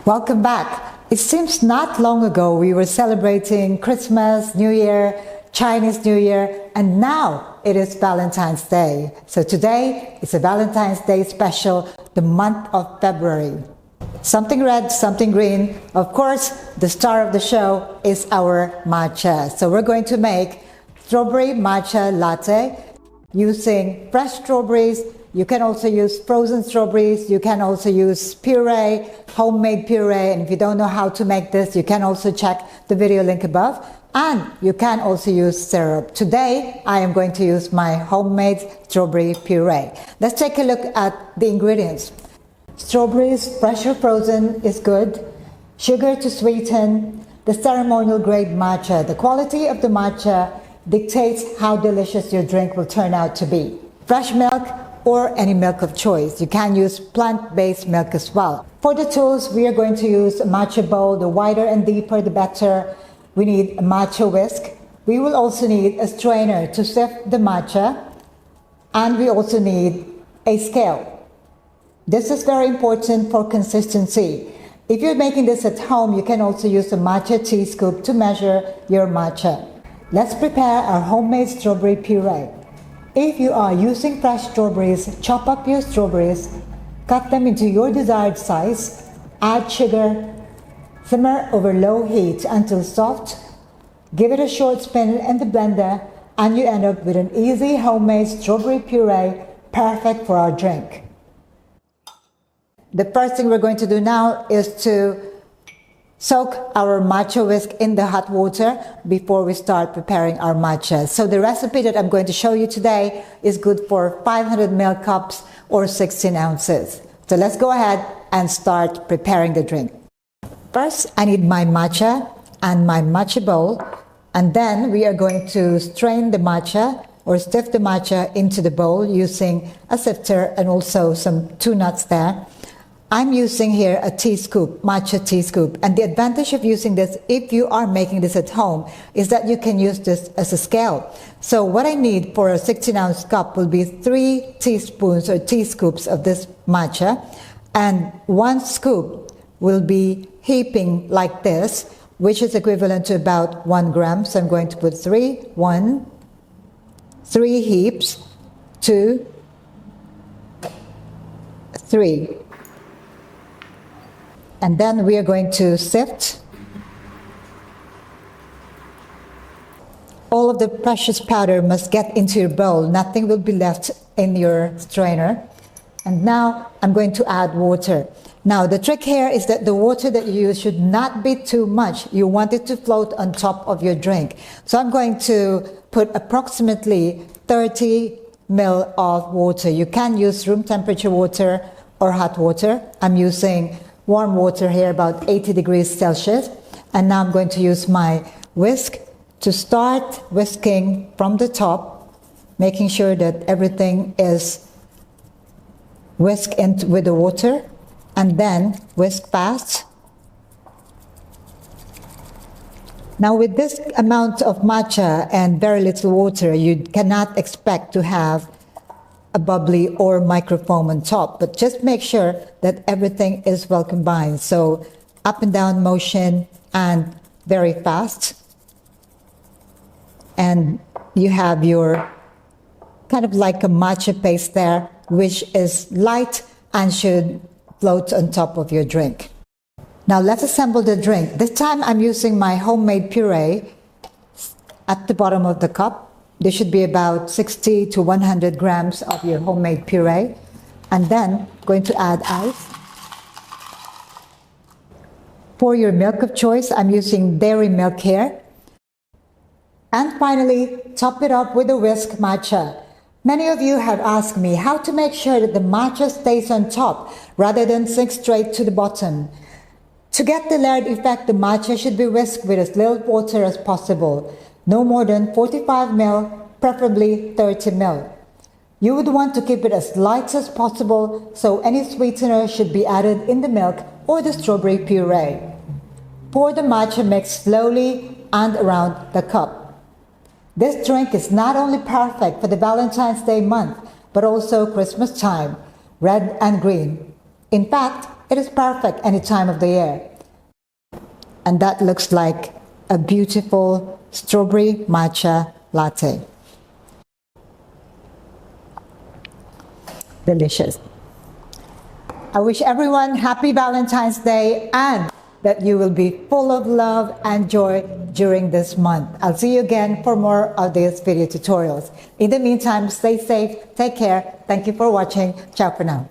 Welcome back. It seems not long ago we were celebrating Christmas, New Year, Chinese New Year, and now it is Valentine's Day. So today is a Valentine's Day special, the month of February. Something red, something green. Of course, the star of the show is our matcha. So we're going to make strawberry matcha latte using fresh strawberries. You can also use frozen strawberries. You can also use puree, homemade puree. And if you don't know how to make this, you can also check the video link above. And you can also use syrup. Today, I am going to use my homemade strawberry puree. Let's take a look at the ingredients. Strawberries, fresh or frozen, is good. Sugar to sweeten. The ceremonial grade matcha. The quality of the matcha dictates how delicious your drink will turn out to be. Fresh milk or any milk of choice. You can use plant-based milk as well. For the tools, we are going to use a matcha bowl. The wider and deeper, the better. We need a matcha whisk. We will also need a strainer to sift the matcha. And we also need a scale. This is very important for consistency. If you're making this at home, you can also use a matcha tea scoop to measure your matcha. Let's prepare our homemade strawberry puree. If you are using fresh strawberries, chop up your strawberries, cut them into your desired size, add sugar, simmer over low heat until soft, give it a short spin in the blender, and you end up with an easy homemade strawberry puree, perfect for our drink. The first thing we're going to do now is to soak our matcha whisk in the hot water before we start preparing our matcha. So the recipe that I'm going to show you today is good for 500 ml cups or 16 ounces. So let's go ahead and start preparing the drink. First, I need my matcha and my matcha bowl, and then we are going to strain the matcha or sift the matcha into the bowl using a sifter and also some 2 nuts there. I'm using here a tea scoop, matcha tea scoop. And the advantage of using this, if you are making this at home, is that you can use this as a scale. So what I need for a 16-ounce cup will be 3 teaspoons or tea scoops of this matcha. And 1 scoop will be heaping like this, which is equivalent to about 1 gram. So I'm going to put 3 heaps, 2, 3. And then we are going to sift all of the precious powder must get into your bowl. Nothing will be left in your strainer. And now I'm going to add water. Now the trick here is that the water that you use should not be too much. You want it to float on top of your drink. So I'm going to put approximately 30 ml of water. You can use room temperature water or hot water. I'm using warm water here, about 80 degrees Celsius. And now I'm going to use my whisk to start whisking from the top, making sure that everything is whisked in with the water, and then whisk fast. Now with this amount of matcha and very little water, you cannot expect to have a bubbly or microfoam on top, but just make sure that everything is well combined. So up and down motion and very fast. And you have your kind of like a matcha paste there, which is light and should float on top of your drink. Now let's assemble the drink. This time I'm using my homemade puree at the bottom of the cup. There should be about 60 to 100 grams of your homemade puree. And then going to add ice. For your milk of choice, I'm using dairy milk here. And finally, top it up with a whisk matcha. Many of you have asked me how to make sure that the matcha stays on top rather than sink straight to the bottom. To get the layered effect, the matcha should be whisked with as little water as possible. No more than 45 ml, preferably 30 ml. You would want to keep it as light as possible, so any sweetener should be added in the milk or the strawberry puree. Pour the matcha mix slowly and around the cup. This drink is not only perfect for the Valentine's Day month, but also Christmas time, red and green. In fact, It is perfect any time of the year. And that looks like a beautiful strawberry matcha latte. Delicious. I wish everyone happy Valentine's Day and that you will be full of love and joy during this month. I'll see you again for more of these video tutorials. In the meantime, stay safe, take care. Thank you for watching. Ciao for now.